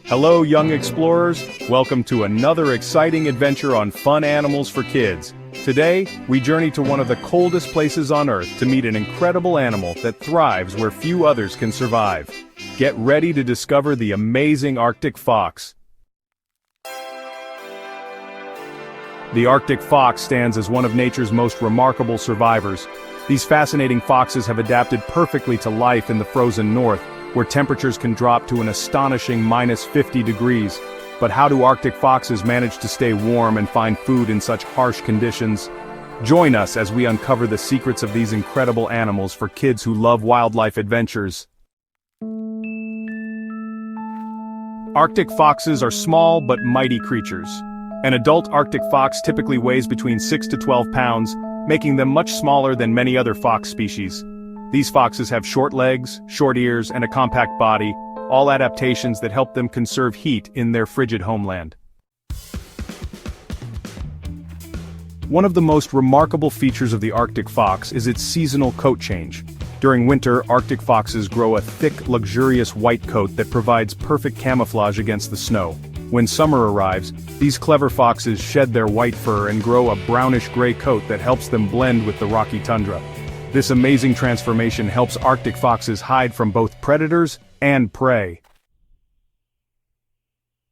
Hello, young explorers. Welcome to another exciting adventure on Fun Animals for Kids. Today, we journey to one of the coldest places on Earth to meet an incredible animal that thrives where few others can survive. Get ready to discover the amazing Arctic fox. The Arctic fox stands as one of nature's most remarkable survivors. These fascinating foxes have adapted perfectly to life in the frozen north, where temperatures can drop to an astonishing -50 degrees. But how do Arctic foxes manage to stay warm and find food in such harsh conditions? Join us as we uncover the secrets of these incredible animals for kids who love wildlife adventures. Arctic foxes are small but mighty creatures. An adult Arctic fox typically weighs between 6 to 12 pounds, making them much smaller than many other fox species. These foxes have short legs, short ears, and a compact body, all adaptations that help them conserve heat in their frigid homeland. One of the most remarkable features of the Arctic fox is its seasonal coat change. During winter, Arctic foxes grow a thick, luxurious white coat that provides perfect camouflage against the snow. When summer arrives, these clever foxes shed their white fur and grow a brownish-gray coat that helps them blend with the rocky tundra. This amazing transformation helps Arctic foxes hide from both predators and prey.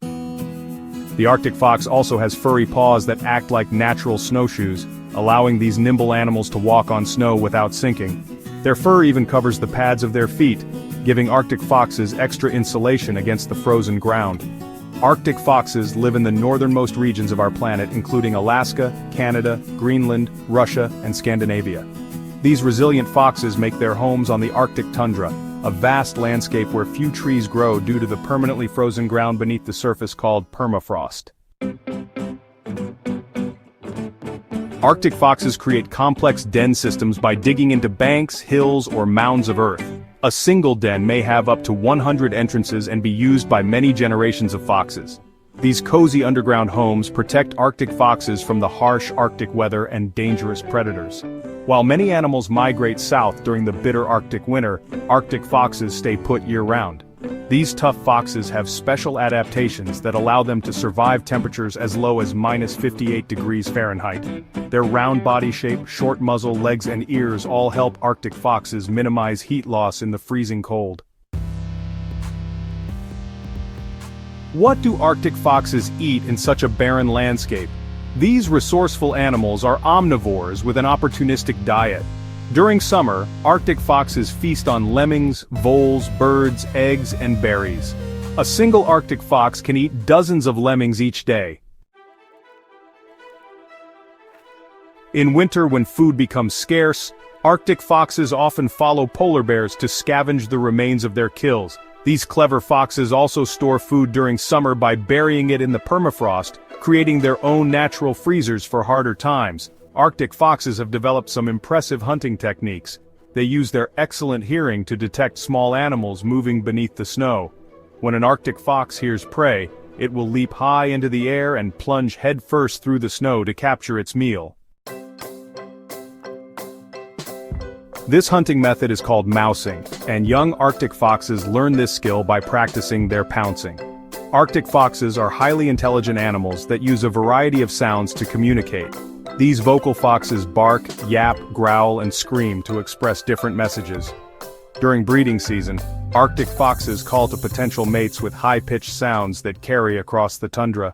The Arctic fox also has furry paws that act like natural snowshoes, allowing these nimble animals to walk on snow without sinking. Their fur even covers the pads of their feet, giving Arctic foxes extra insulation against the frozen ground. Arctic foxes live in the northernmost regions of our planet, including Alaska, Canada, Greenland, Russia, and Scandinavia. These resilient foxes make their homes on the Arctic tundra, a vast landscape where few trees grow due to the permanently frozen ground beneath the surface called permafrost. Arctic foxes create complex den systems by digging into banks, hills, or mounds of earth. A single den may have up to 100 entrances and be used by many generations of foxes. These cozy underground homes protect Arctic foxes from the harsh Arctic weather and dangerous predators. While many animals migrate south during the bitter Arctic winter, Arctic foxes stay put year-round. These tough foxes have special adaptations that allow them to survive temperatures as low as -58 degrees Fahrenheit. Their round body shape, short muzzle, legs, and ears all help Arctic foxes minimize heat loss in the freezing cold. What do Arctic foxes eat in such a barren landscape? These resourceful animals are omnivores with an opportunistic diet. During summer, Arctic foxes feast on lemmings, voles, birds, eggs, and berries. A single Arctic fox can eat dozens of lemmings each day. In winter, when food becomes scarce, Arctic foxes often follow polar bears to scavenge the remains of their kills. These clever foxes also store food during summer by burying it in the permafrost, creating their own natural freezers for harder times. Arctic foxes have developed some impressive hunting techniques. They use their excellent hearing to detect small animals moving beneath the snow. When an Arctic fox hears prey, it will leap high into the air and plunge headfirst through the snow to capture its meal. This hunting method is called mousing, and young Arctic foxes learn this skill by practicing their pouncing. Arctic foxes are highly intelligent animals that use a variety of sounds to communicate. These vocal foxes bark, yap, growl, and scream to express different messages. During breeding season, Arctic foxes call to potential mates with high-pitched sounds that carry across the tundra.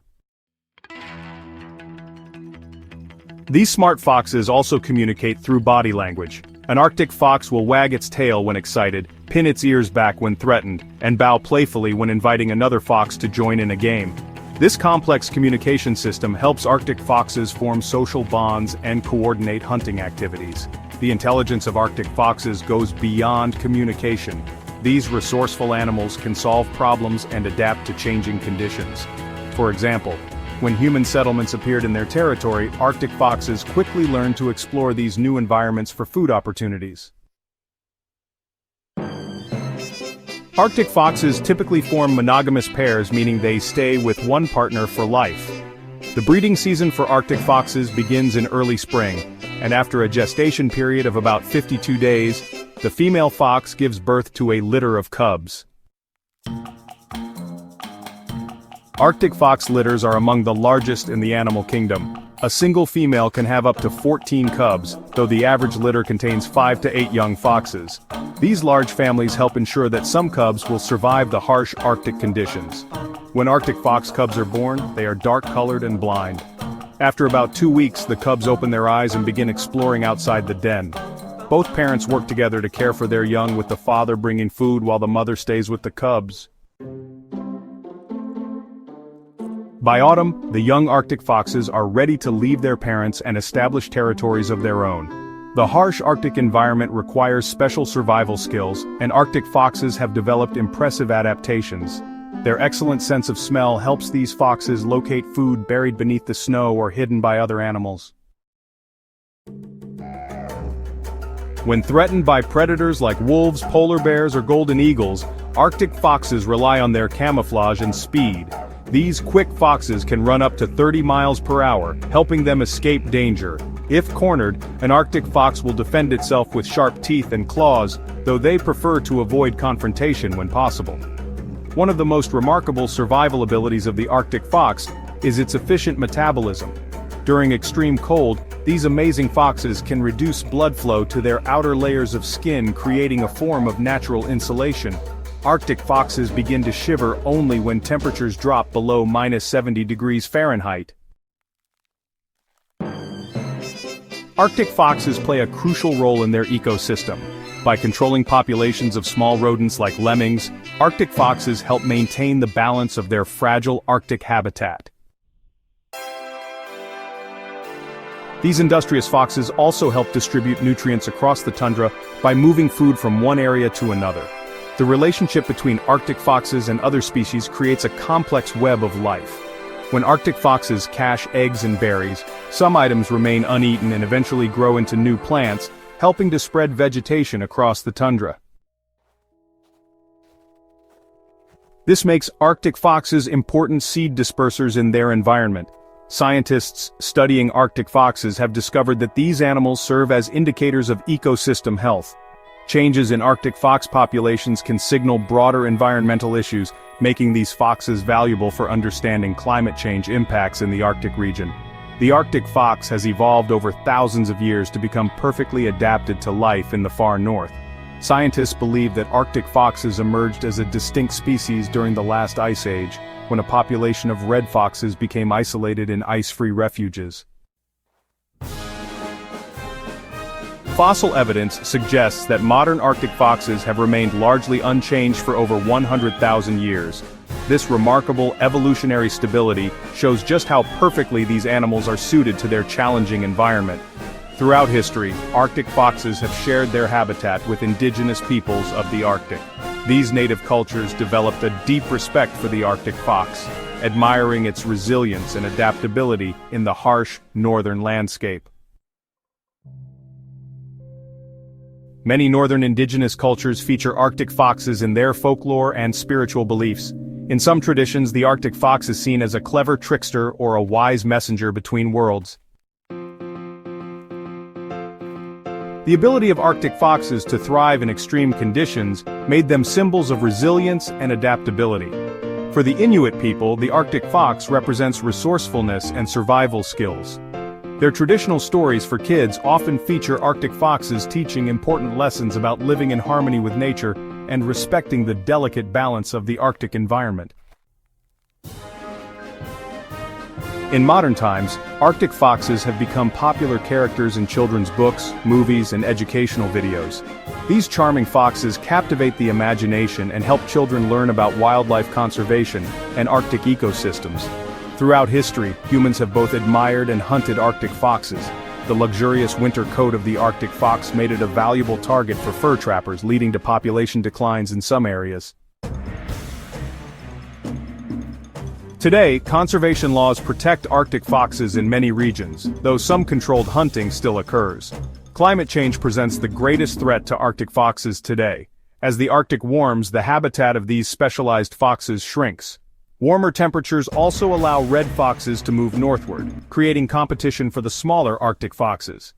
These smart foxes also communicate through body language. An Arctic fox will wag its tail when excited, pin its ears back when threatened, and bow playfully when inviting another fox to join in a game. This complex communication system helps Arctic foxes form social bonds and coordinate hunting activities. The intelligence of Arctic foxes goes beyond communication. These resourceful animals can solve problems and adapt to changing conditions. For example, when human settlements appeared in their territory, Arctic foxes quickly learned to explore these new environments for food opportunities. Arctic foxes typically form monogamous pairs, meaning they stay with one partner for life. The breeding season for Arctic foxes begins in early spring, and after a gestation period of about 52 days, the female fox gives birth to a litter of cubs. Arctic fox litters are among the largest in the animal kingdom. A single female can have up to 14 cubs, though the average litter contains 5 to 8 young foxes. These large families help ensure that some cubs will survive the harsh Arctic conditions. When Arctic fox cubs are born, they are dark-colored and blind. After about 2 weeks, the cubs open their eyes and begin exploring outside the den. Both parents work together to care for their young, with the father bringing food while the mother stays with the cubs. By autumn, the young Arctic foxes are ready to leave their parents and establish territories of their own. The harsh Arctic environment requires special survival skills, and Arctic foxes have developed impressive adaptations. Their excellent sense of smell helps these foxes locate food buried beneath the snow or hidden by other animals. When threatened by predators like wolves, polar bears, or golden eagles, Arctic foxes rely on their camouflage and speed. These quick foxes can run up to 30 miles per hour, helping them escape danger. If cornered, an Arctic fox will defend itself with sharp teeth and claws, though they prefer to avoid confrontation when possible. One of the most remarkable survival abilities of the Arctic fox is its efficient metabolism. During extreme cold, these amazing foxes can reduce blood flow to their outer layers of skin, creating a form of natural insulation. Arctic foxes begin to shiver only when temperatures drop below -70 degrees Fahrenheit. Arctic foxes play a crucial role in their ecosystem. By controlling populations of small rodents like lemmings, Arctic foxes help maintain the balance of their fragile Arctic habitat. These industrious foxes also help distribute nutrients across the tundra by moving food from one area to another. The relationship between Arctic foxes and other species creates a complex web of life. When Arctic foxes cache eggs and berries, some items remain uneaten and eventually grow into new plants, helping to spread vegetation across the tundra. This makes Arctic foxes important seed dispersers in their environment. Scientists studying Arctic foxes have discovered that these animals serve as indicators of ecosystem health. Changes in Arctic fox populations can signal broader environmental issues, making these foxes valuable for understanding climate change impacts in the Arctic region. The Arctic fox has evolved over thousands of years to become perfectly adapted to life in the far north. Scientists believe that Arctic foxes emerged as a distinct species during the last ice age, when a population of red foxes became isolated in ice-free refuges. Fossil evidence suggests that modern Arctic foxes have remained largely unchanged for over 100,000 years. This remarkable evolutionary stability shows just how perfectly these animals are suited to their challenging environment. Throughout history, Arctic foxes have shared their habitat with indigenous peoples of the Arctic. These native cultures developed a deep respect for the Arctic fox, admiring its resilience and adaptability in the harsh, northern landscape. Many northern indigenous cultures feature Arctic foxes in their folklore and spiritual beliefs. In some traditions, the Arctic fox is seen as a clever trickster or a wise messenger between worlds. The ability of Arctic foxes to thrive in extreme conditions made them symbols of resilience and adaptability. For the Inuit people, the Arctic fox represents resourcefulness and survival skills. Their traditional stories for kids often feature Arctic foxes teaching important lessons about living in harmony with nature and respecting the delicate balance of the Arctic environment. In modern times, Arctic foxes have become popular characters in children's books, movies, and educational videos. These charming foxes captivate the imagination and help children learn about wildlife conservation and Arctic ecosystems. Throughout history, humans have both admired and hunted Arctic foxes. The luxurious winter coat of the Arctic fox made it a valuable target for fur trappers, leading to population declines in some areas. Today, conservation laws protect Arctic foxes in many regions, though some controlled hunting still occurs. Climate change presents the greatest threat to Arctic foxes today. As the Arctic warms, the habitat of these specialized foxes shrinks. Warmer temperatures also allow red foxes to move northward, creating competition for the smaller Arctic foxes.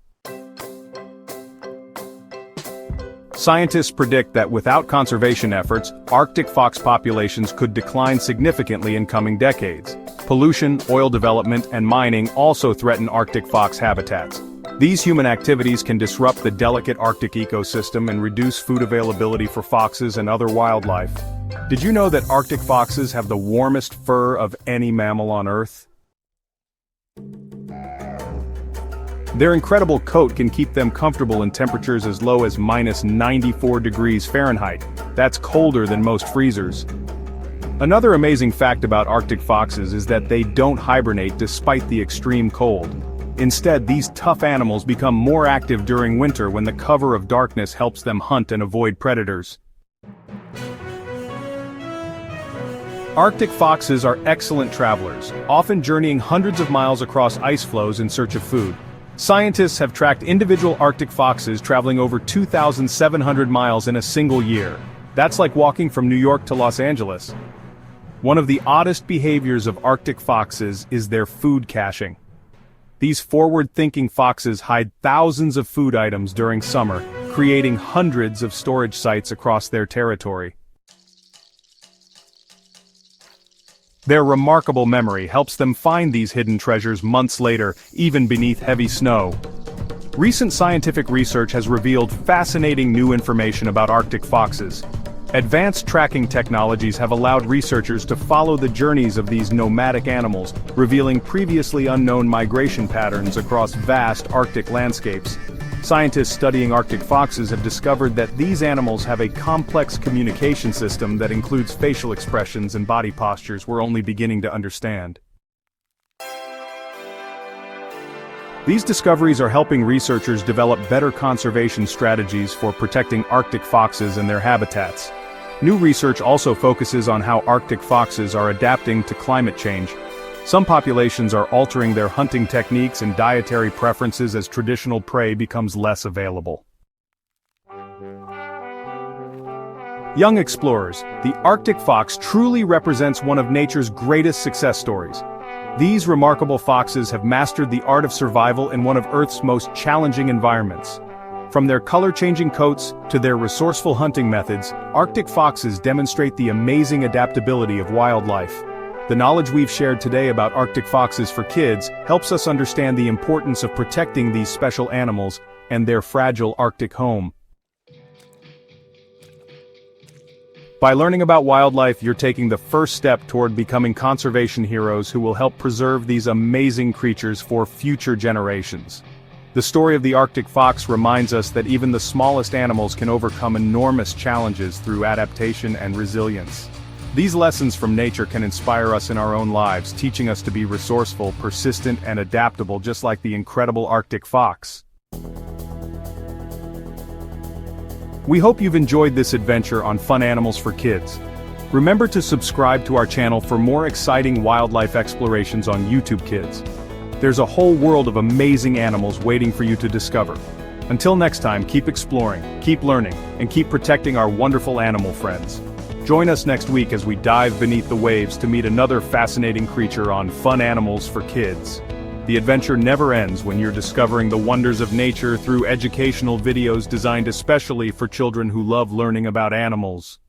Scientists predict that without conservation efforts, Arctic fox populations could decline significantly in coming decades. Pollution, oil development, and mining also threaten Arctic fox habitats. These human activities can disrupt the delicate Arctic ecosystem and reduce food availability for foxes and other wildlife. Did you know that Arctic foxes have the warmest fur of any mammal on Earth? Their incredible coat can keep them comfortable in temperatures as low as -94 degrees Fahrenheit. That's colder than most freezers. Another amazing fact about Arctic foxes is that they don't hibernate despite the extreme cold. Instead, these tough animals become more active during winter when the cover of darkness helps them hunt and avoid predators. Arctic foxes are excellent travelers, often journeying hundreds of miles across ice floes in search of food. Scientists have tracked individual Arctic foxes traveling over 2,700 miles in a single year. That's like walking from New York to Los Angeles. One of the oddest behaviors of Arctic foxes is their food caching. These forward-thinking foxes hide thousands of food items during summer, creating hundreds of storage sites across their territory. Their remarkable memory helps them find these hidden treasures months later, even beneath heavy snow. Recent scientific research has revealed fascinating new information about Arctic foxes. Advanced tracking technologies have allowed researchers to follow the journeys of these nomadic animals, revealing previously unknown migration patterns across vast Arctic landscapes. Scientists studying Arctic foxes have discovered that these animals have a complex communication system that includes facial expressions and body postures we're only beginning to understand. These discoveries are helping researchers develop better conservation strategies for protecting Arctic foxes and their habitats. New research also focuses on how Arctic foxes are adapting to climate change. Some populations are altering their hunting techniques and dietary preferences as traditional prey becomes less available. Young explorers, the Arctic fox truly represents one of nature's greatest success stories. These remarkable foxes have mastered the art of survival in one of Earth's most challenging environments. From their color-changing coats to their resourceful hunting methods, Arctic foxes demonstrate the amazing adaptability of wildlife. The knowledge we've shared today about Arctic foxes for kids helps us understand the importance of protecting these special animals and their fragile Arctic home. By learning about wildlife, you're taking the first step toward becoming conservation heroes who will help preserve these amazing creatures for future generations. The story of the Arctic fox reminds us that even the smallest animals can overcome enormous challenges through adaptation and resilience. These lessons from nature can inspire us in our own lives, teaching us to be resourceful, persistent, and adaptable just like the incredible Arctic fox. We hope you've enjoyed this adventure on Fun Animals for Kids. Remember to subscribe to our channel for more exciting wildlife explorations on YouTube Kids. There's a whole world of amazing animals waiting for you to discover. Until next time, keep exploring, keep learning, and keep protecting our wonderful animal friends. Join us next week as we dive beneath the waves to meet another fascinating creature on Fun Animals for Kids. The adventure never ends when you're discovering the wonders of nature through educational videos designed especially for children who love learning about animals.